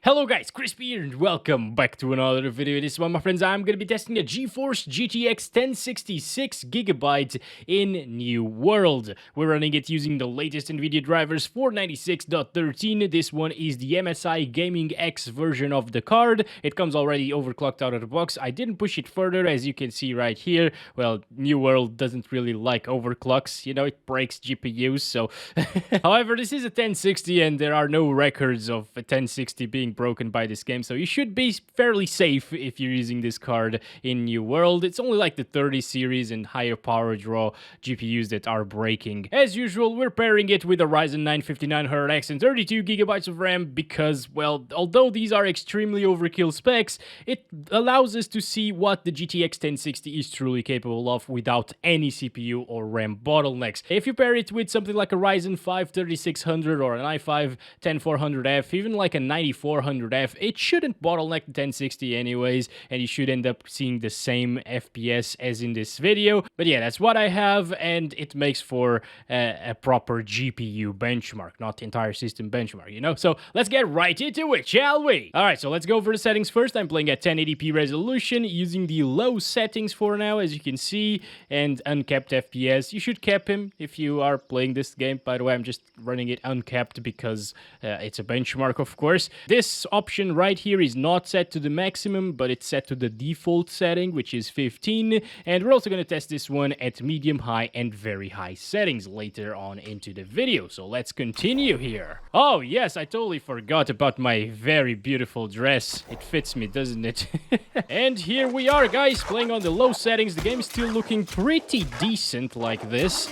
Hello guys, Crispy here and welcome back to another video. This one, my friends, I'm going to be testing a GeForce GTX 1066GB in New World. We're running it using the latest Nvidia drivers 496.13. This one is the MSI Gaming X version of the card. It comes already overclocked out of the box. I didn't push it further, as you can see right here. Well, New World doesn't really like overclocks, you know, it breaks GPUs, so... However, this is a 1060 and there are no records of a 1060 being broken by this game, so you should be fairly safe if you're using this card in New World. It's only like the 30 series and higher power draw GPUs that are breaking. As usual, we're pairing it with a Ryzen 9 5900X and 32GB of RAM because, well, although these are extremely overkill specs, it allows us to see what the GTX 1060 is truly capable of without any CPU or RAM bottlenecks. If you pair it with something like a Ryzen 5 3600 or an i5 10400F, even like a 9400F, it shouldn't bottleneck the 1060 anyways, and you should end up seeing the same FPS as in this video. But yeah, that's what I have, and it makes for a proper GPU benchmark, not the entire system benchmark, you know? So let's get right into it, shall we? Alright, so let's go over the settings first. I'm playing at 1080p resolution, using the low settings for now, as you can see, and uncapped FPS. You should cap him if you are playing this game. By the way, I'm just running it uncapped because it's a benchmark, of course. This option right here is not set to the maximum, but it's set to the default setting, which is 15. And we're also going to test this one at medium, high, and very high settings later on into the video. So let's continue here. Oh, yes, I totally forgot about my very beautiful dress. It fits me, doesn't it? And here we are, guys, playing on the low settings. The game is still looking pretty decent like this.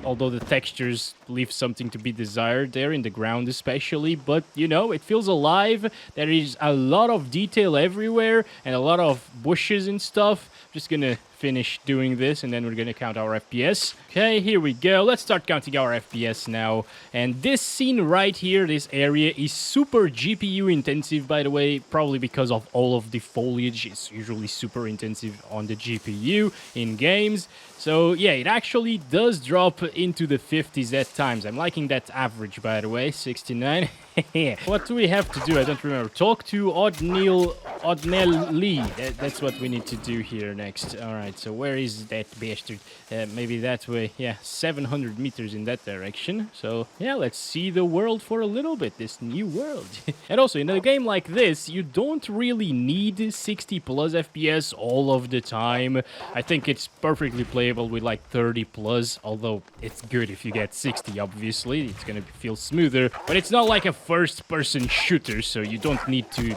Although the textures leave something to be desired there in the ground especially, but you know, it feels alive. There is a lot of detail everywhere and a lot of bushes and stuff. Just gonna finish doing this and then we're gonna count our FPS. Okay, here we go. Let's start counting our FPS now. And this scene right here, this area, is super GPU intensive, by the way, probably because of all of the foliage. It's usually super intensive on the GPU in games. So yeah, it actually does drop into the 50s at times. I'm liking that average, by the way, 69. What do we have to do? I don't remember. Talk to Odnell Lee. That's what we need to do here next. All right, so where is that bastard? Maybe that way. Yeah, 700 meters in that direction. So yeah, let's see the world for a little bit, this new world. And also, in a game like this, you don't really need 60 plus FPS all of the time. I think it's perfectly playable with like 30 plus, although it's good if you get 60, obviously. It's gonna feel smoother, but it's not like a first-person shooter, so you don't need to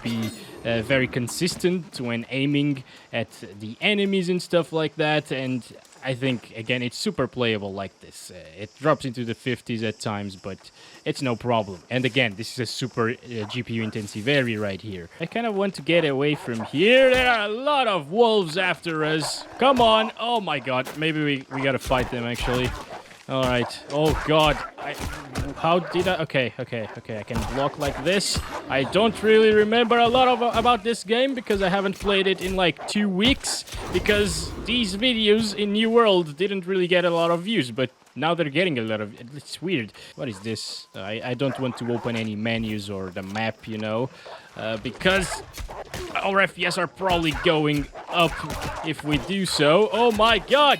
be very consistent when aiming at the enemies and stuff like that. And I think, again, it's super playable like this. It drops into the 50s at times, but it's no problem. And again, this is a super GPU-intensive area right here. I kind of want to get away from here. There are a lot of wolves after us. Come on. Oh, my God. Maybe we gotta fight them, actually. All right. Oh, God. How did I... Okay. I can block like this. I don't really remember a lot about this game because I haven't played it in like 2 weeks, because these videos in New World didn't really get a lot of views, but now they're getting a lot of... It's weird. What is this? I don't want to open any menus or the map, you know, because our FPS are probably going up if we do so. Oh, my God.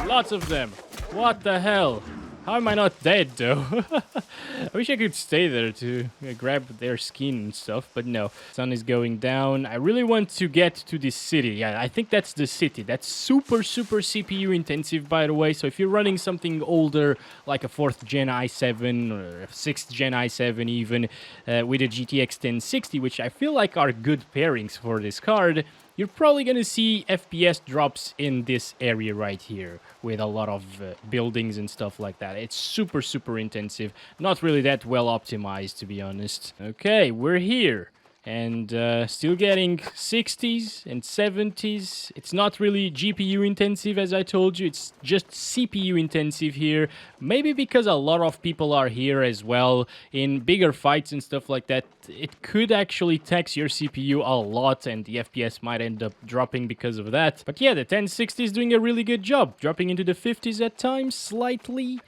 Lots of them. What the hell? How am I not dead, though? I wish I could stay there to grab their skin and stuff, but no. Sun is going down. I really want to get to this city. Yeah, I think that's the city. That's super CPU intensive, by the way. So if you're running something older, like a 4th gen i7 or a 6th gen i7 even, with a GTX 1060, which I feel like are good pairings for this card, you're probably going to see FPS drops in this area right here with a lot of buildings and stuff like that. It's super intensive. Not really that well optimized, to be honest. Okay, we're here. And still getting 60s and 70s. It's not really GPU intensive, as I told you. It's just CPU intensive here. Maybe because a lot of people are here as well. In bigger fights and stuff like that, it could actually tax your CPU a lot, and the FPS might end up dropping because of that. But yeah, the 1060 is doing a really good job, dropping into the 50s at times, slightly.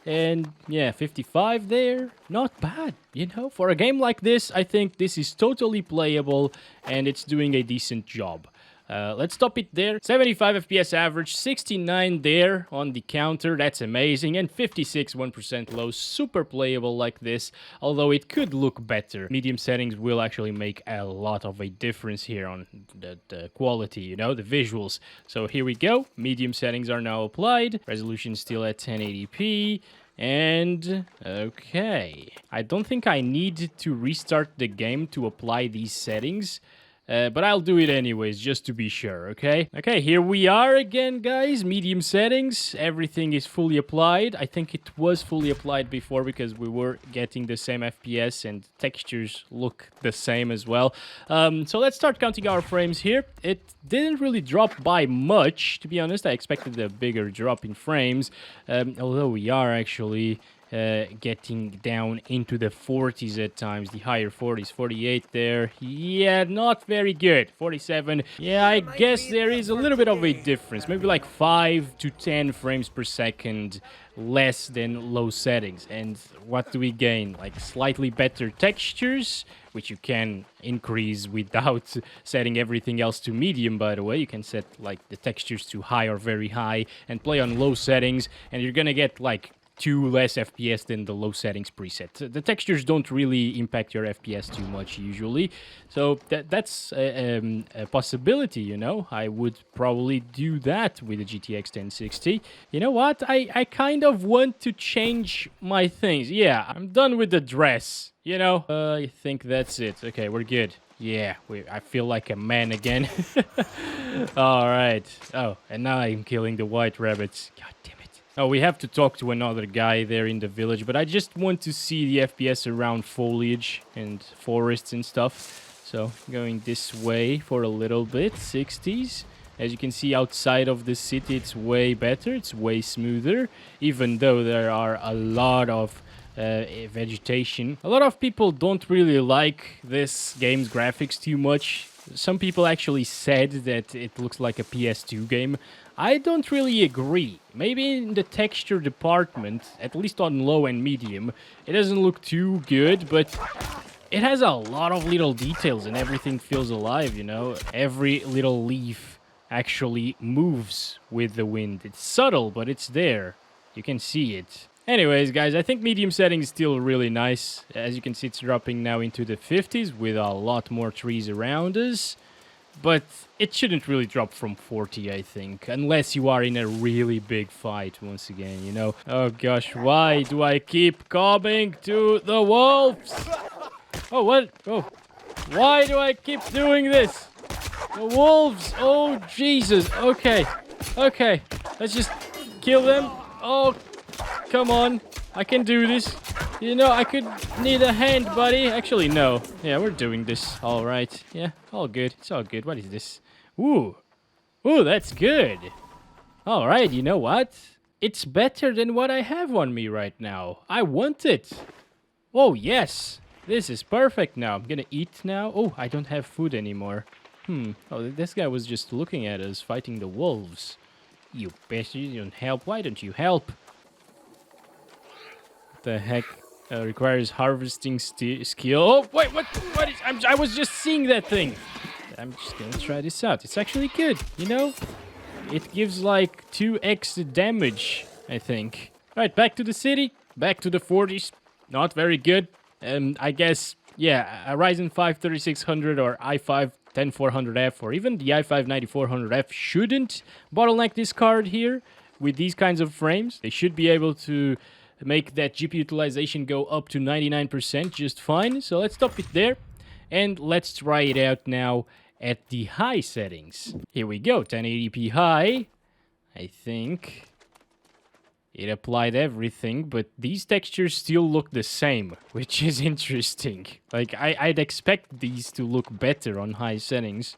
And yeah, 55 there. Not bad, you know. For a game like this, I think this is totally playable and it's doing a decent job. Let's stop it there. 75 FPS average, 69 there on the counter. That's amazing. And 56, 1% low. Super playable like this, although it could look better. Medium settings will actually make a lot of a difference here on the quality, you know, the visuals. So here we go. Medium settings are now applied. Resolution still at 1080p. And okay, I don't think I need to restart the game to apply these settings. But I'll do it anyways, just to be sure, okay? Okay, here we are again, guys. Medium settings. Everything is fully applied. I think it was fully applied before because we were getting the same FPS and textures look the same as well. So let's start counting our frames here. It didn't really drop by much, to be honest. I expected a bigger drop in frames, although we are actually getting down into the 40s at times, the higher 40s, 48 there. Yeah, not very good. 47. Yeah, I guess there is a little bit of a difference. Maybe like 5 to 10 frames per second less than low settings. And what do we gain? Like slightly better textures, which you can increase without setting everything else to medium, by the way. You can set like the textures to high or very high and play on low settings, and you're gonna get like 2 less FPS than the low settings preset. The textures don't really impact your FPS too much usually, so that's a possibility, you know. I would probably do that with the GTX 1060. You know what? I kind of want to change my things. Yeah, I'm done with the dress, you know. I think that's it. Okay, we're good. Yeah, I feel like a man again. All right. Oh, and now I'm killing the white rabbits. God damn it. Oh, we have to talk to another guy there in the village, but I just want to see the FPS around foliage and forests and stuff. So, going this way for a little bit, 60s. As you can see, outside of the city, it's way better, it's way smoother, even though there are a lot of vegetation. A lot of people don't really like this game's graphics too much. Some people actually said that it looks like a PS2 game. I don't really agree. Maybe in the texture department, at least on low and medium, it doesn't look too good, but it has a lot of little details and everything feels alive, you know? Every little leaf actually moves with the wind. It's subtle, but it's there. You can see it. Anyways, guys, I think medium setting is still really nice. As you can see, it's dropping now into the 50s with a lot more trees around us. But it shouldn't really drop from 40, I think, unless you are in a really big fight once again, you know. Oh gosh, why do I keep coming to the wolves? Oh, what? Oh, why do I keep doing this? The wolves, oh Jesus. Okay, okay, let's just kill them. Oh, come on, I can do this. You know, I could need a hand, buddy. Actually, no. Yeah, we're doing this. All right. Yeah, all good. It's all good. What is this? Ooh. Ooh, that's good. All right, you know what? It's better than what I have on me right now. I want it. Oh, yes. This is perfect now. I'm gonna eat now. Oh, I don't have food anymore. Oh, this guy was just looking at us fighting the wolves. You bitch, you don't help. Why don't you help? What the heck? Requires harvesting skill. Oh, wait, what is... I was just seeing that thing. I'm just gonna try this out. It's actually good, you know? It gives like 2x damage, I think. Alright, back to the city. Back to the 40s. Not very good. I guess, yeah, a Ryzen 5 3600 or i5 10400F or even the i5 9400F shouldn't bottleneck this card here with these kinds of frames. They should be able to make that GPU utilization go up to 99% just fine. So let's stop it there and let's try it out now at the high settings. Here we go, 1080p high. I think it applied everything, but these textures still look the same, which is interesting. Like, I'd expect these to look better on high settings.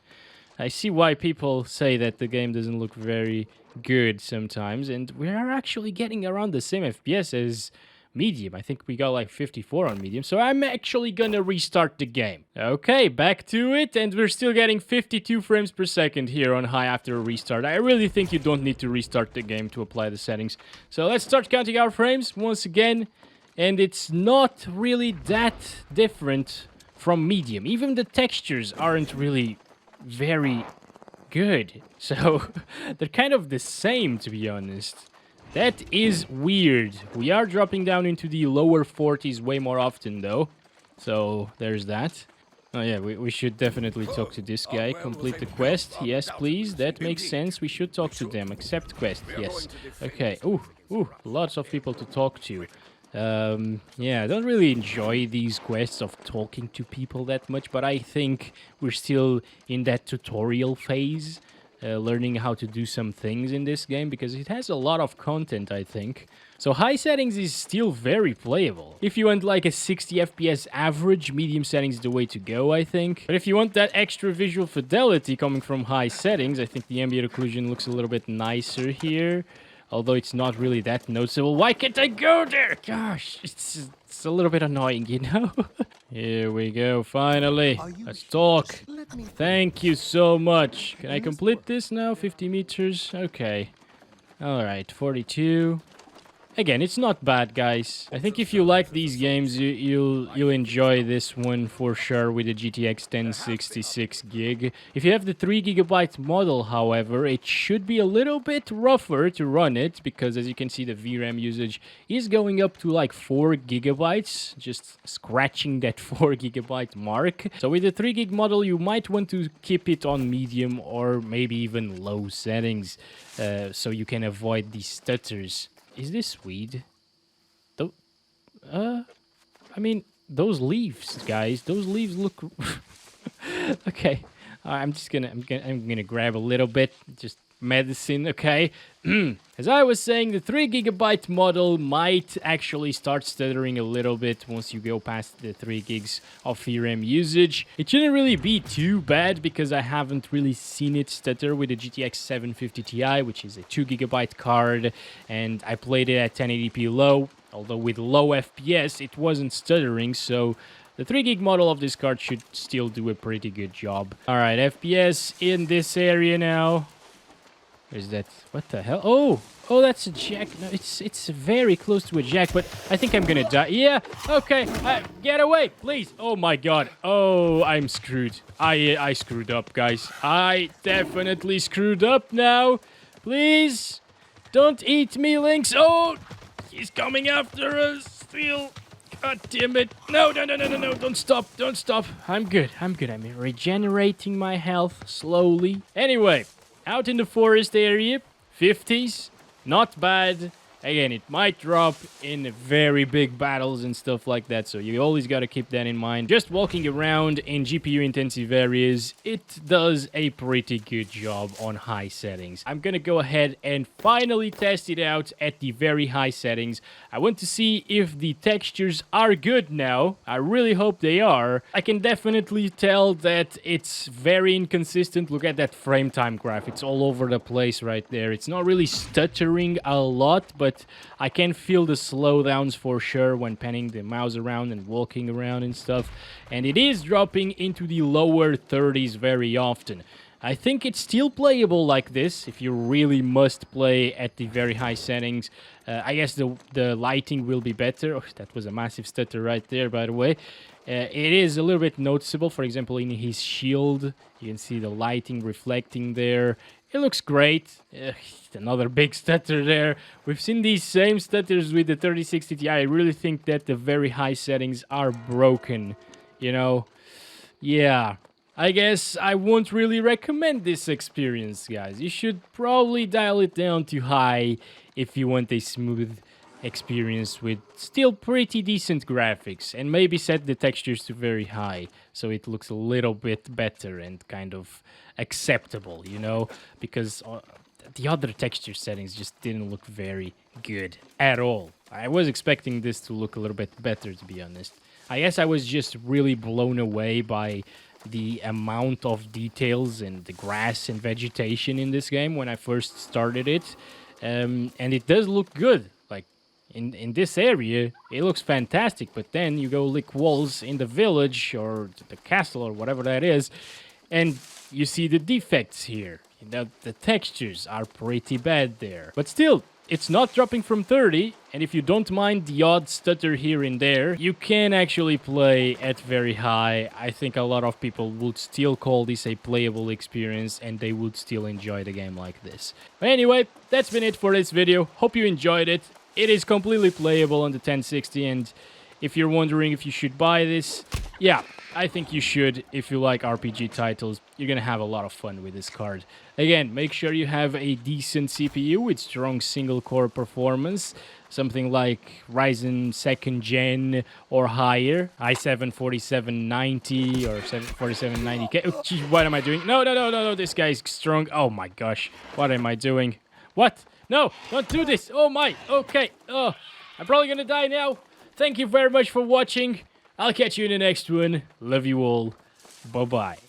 I see why people say that the game doesn't look very good sometimes, and we are actually getting around the same FPS as medium. I think we got like 54 on medium. So I'm actually gonna restart the game. Okay, back to it. And we're still getting 52 frames per second here on high after a restart. I really think you don't need to restart the game to apply the settings. So let's start counting our frames once again. And it's not really that different from medium. Even the textures aren't really very good. So they're kind of the same, to be honest. That is weird. We are dropping down into the lower 40s way more often, though. So there's that. Oh yeah, we should definitely talk to this guy. Complete the quest. Yes, please. That makes sense. We should talk to them. Accept quest. Yes. Okay. Ooh, lots of people to talk to. Yeah, I don't really enjoy these quests of talking to people that much, but I think we're still in that tutorial phase, learning how to do some things in this game, because it has a lot of content, I think. So high settings is still very playable. If you want like a 60 FPS average, medium settings is the way to go, I think. But if you want that extra visual fidelity coming from high settings, I think the ambient occlusion looks a little bit nicer here. Although it's not really that noticeable. Why can't I go there? Gosh, it's a little bit annoying, you know? Here we go, finally. Let's talk. Thank you so much. Can I complete this now? 50 meters? Okay. Alright, 42. Again, it's not bad, guys. I think if you like these games, you'll enjoy this one for sure with the GTX 1066 gig. If you have the 3GB model, however, it should be a little bit rougher to run it, because as you can see, the VRAM usage is going up to like 4GB, just scratching that 4GB mark. So with the 3GB model, you might want to keep it on medium or maybe even low settings, so you can avoid these stutters. Is this weed? I mean, those leaves, guys. Those leaves look... Okay. I'm gonna grab a little bit. Just medicine, okay? As I was saying, the 3GB model might actually start stuttering a little bit once you go past the 3 gigs of VRAM usage. It shouldn't really be too bad because I haven't really seen it stutter with the GTX 750 Ti, which is a 2GB card, and I played it at 1080p low, although with low FPS it wasn't stuttering, so the 3GB model of this card should still do a pretty good job. Alright, FPS in this area now. Is that... what the hell? Oh, that's a jack. No, it's very close to a jack, but I think I'm gonna die. Yeah, okay. Get away, please. Oh my god. Oh, I'm screwed. I screwed up, guys. I definitely screwed up now. Please, don't eat me, Lynx. Oh, he's coming after us still. God damn it. No. Don't stop. I'm good. I'm regenerating my health slowly. Anyway. Out in the forest area, 50s, not bad. Again, it might drop in very big battles and stuff like that, so you always got to keep that in mind. Just walking around in GPU-intensive areas, it does a pretty good job on high settings. I'm gonna go ahead and finally test it out at the very high settings. I want to see if the textures are good now. I really hope they are. I can definitely tell that it's very inconsistent. Look at that frame time graph. It's all over the place right there. It's not really stuttering a lot, but I can feel the slowdowns for sure when panning the mouse around and walking around and stuff. And it is dropping into the lower 30s very often. I think it's still playable like this if you really must play at the very high settings. I guess the lighting will be better. Oh, that was a massive stutter right there, by the way. It is a little bit noticeable. For example, in his shield, you can see the lighting reflecting there. It looks great. Another big stutter there. We've seen these same stutters with the 3060 Ti. I really think that the very high settings are broken, you know? Yeah. I guess I won't really recommend this experience, guys. You should probably dial it down to high if you want a smooth experience with still pretty decent graphics, and maybe set the textures to very high so it looks a little bit better and kind of acceptable, you know, because the other texture settings just didn't look very good at all. I was expecting this to look a little bit better, to be honest. I guess I was just really blown away by the amount of details and the grass and vegetation in this game when I first started it, and it does look good. Like, in this area, it looks fantastic. But then you go lick walls in the village or the castle or whatever that is, and you see the defects here. The textures are pretty bad there. But still, it's not dropping from 30, and if you don't mind the odd stutter here and there, you can actually play at very high. I think a lot of people would still call this a playable experience, and they would still enjoy the game like this. But anyway, that's been it for this video. Hope you enjoyed it. It is completely playable on the 1060, and if you're wondering if you should buy this, yeah, I think you should. If you like RPG titles, you're gonna have a lot of fun with this card. Again, make sure you have a decent CPU with strong single-core performance, something like Ryzen 2nd Gen or higher, i7-4790 or 4790K. Oh, geez, what am I doing? No, this guy's strong. Oh my gosh, what am I doing? What? No, don't do this. Oh my, okay. Oh, I'm probably gonna die now. Thank you very much for watching. I'll catch you in the next one. Love you all. Bye-bye.